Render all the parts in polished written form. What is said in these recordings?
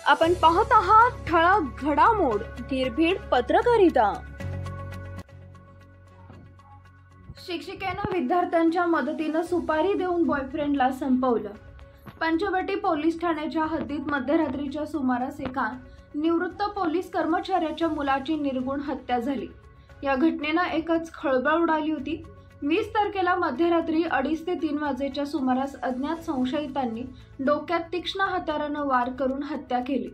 आपण पाहत आहात ठळक घडामोड निर्भीड पत्रकारिता। शिक्षिकेनं विद्यार्थ्यांच्या मदतीनं सुपारी देऊन बॉयफ्रेंडला संपवलं। पंचवटी पोलीस ठाण्याच्या हद्दीत मध्यरात्रीच्या सुमारास एका निवृत्त पोलीस कर्मचाऱ्याच्या मुलाची निर्गुण हत्या झाली। या घटनेनं एकच खळबळ उडाली होती। 20 तारखेला मध्यरात्री 2:30 ते 3 वाजेच्या सुमारास अज्ञात संशयितांनी डोक्यात तीक्ष्ण हत्यारानं वार करून हत्या केली।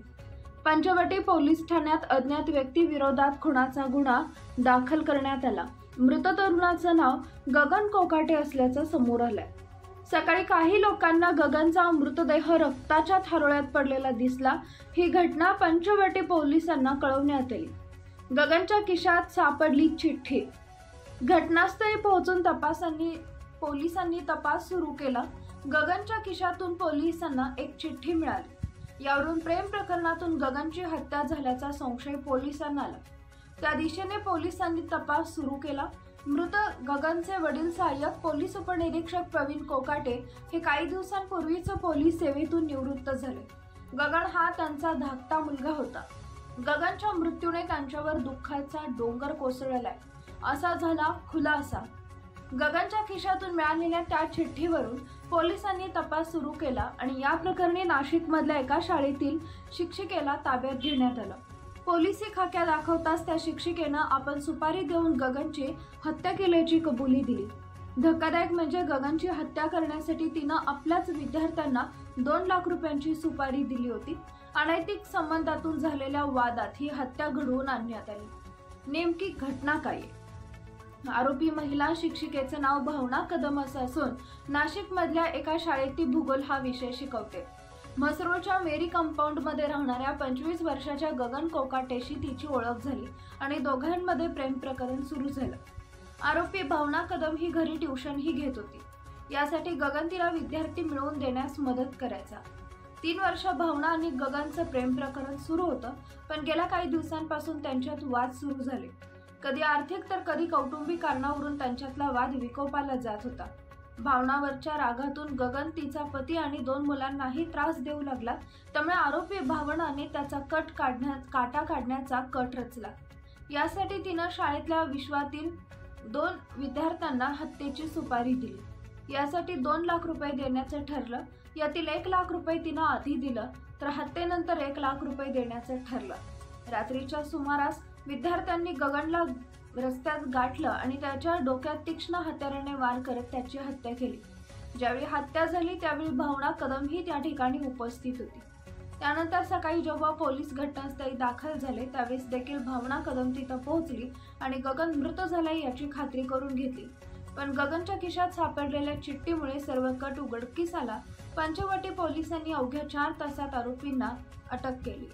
पंचवटी पोलीस ठाण्यात अज्ञात व्यक्ती विरोधात खुनाचा गुन्हा दाखल करण्यात आला। मृत तरुणाचं नाव गगन कोकाटे असल्याचं समोर आलंय। सकाळी काही लोकांना गगनचा मृतदेह रक्ताच्या थारोळ्यात पडलेला दिसला। ही घटना पंचवटी पोलिसांना कळवण्यात आली। गगनच्या खिशात सापडली चिठ्ठी। घटनास्थळी पोहोचून पोलिसांनी तपास सुरू केला। गगनच्या खिशातून पोलिसांना एक चिठ्ठी मिळाली। यावरून प्रेम प्रकरणातून गगनची हत्या झाल्याचा संशय पोलिसांना आला। त्या दिशेने पोलिसांनी तपास सुरू केला। मृत गगनचे वडील सहाय्यक पोलीस उपनिरीक्षक प्रवीण कोकाटे हे काही दिवसांपूर्वीच पोलीस सेवेतून निवृत्त झाले। गगन हा त्यांचा धाकटा मुलगा होता। गगनच्या मृत्यूने त्यांच्यावर दुःखाचा डोंगर कोसळलाय, असा झाला खुलासा। गगनच्या खिशातून मिळालेल्या त्या चिठ्ठीवरून पोलिसांनी तपास सुरू केला आणि या प्रकरणी नाशिकमधल्या एका शाळेतील शिक्षिकेला ताब्यात घेण्यात आलं। पोलिसी खाक्या दाखवताच त्या शिक्षिकेनं आपण सुपारी देऊन गगनची हत्या केल्याची कबुली दिली। धक्कादायक म्हणजे गगनची हत्या करण्यासाठी तिनं आपल्याच विद्यार्थ्यांना 2 लाख रुपयांची सुपारी दिली होती। अनैतिक संबंधातून झालेल्या वादात ही हत्या घडवून आणण्यात आली। नेमकी घटना काय? आरोपी महिला शिक्षिकेचं नाव भावना कदम असं असून नाशिक मधल्या एका शाळेत ती भूगोल हा विषय शिकवते। म्हसरूळच्या मेरी कंपाऊंड मध्ये राहणाऱ्या 25 वर्षाच्या गगन कोकाटेशी तिची ओळख झाली आणि दोघांमध्ये प्रेम प्रकरण सुरू झालं। आरोपी भावना कदम ही घरी ट्युशनही घेत होती। यासाठी गगन तिला विद्यार्थी मिळवून देण्यास मदत करायचा। 3 वर्ष भावना आणि गगनचं प्रेम प्रकरण सुरू होतं, पण गेल्या काही दिवसांपासून त्यांच्यात वाद सुरू झाले। कधी आर्थिक तर कधी कौटुंबिक कारणावरून त्यांच्यातला वाद विकोपाला जात होता। भावनावरच्या रागातून गगन तिचा पती आणि 2 मुलांनाही त्रास देऊ लागला। त्यामुळे आरोपी भावनाने त्याचा काटा काढण्याचा कट रचला। यासाठी तिनं शाळेतल्या विश्वातील 2 विद्यार्थ्यांना हत्येची सुपारी दिली। यासाठी 2 लाख रुपये देण्याचं ठरलं। यातील 1 लाख रुपये तिनं आधी दिलं, तर हत्येनंतर 1 लाख रुपये देण्याचं ठरलं। रात्रीच्या सुमारास विद्यार्थ्यांनी गगनला रस्त्यात गाठलं आणि त्याच्या डोक्यात तीक्ष्ण हत्याराने वार करत त्याची हत्या केली। ज्यावेळी हत्या झाली त्यावेळी भावना कदम ही त्या ठिकाणी उपस्थित होती। त्यानंतर सकाळी जेव्हा पोलीस घटनास्थळी दाखल झाले त्यावेळेस देखील भावना कदम तिथं पोहोचली आणि गगन मृत झालाय याची खात्री करून घेतली। पण गगनच्या खिशात सापडलेल्या चिठ्ठीमुळे सर्व कट उघडकीस आला। पंचवटी पोलिसांनी अवघ्या 4 तासात आरोपींना अटक केली।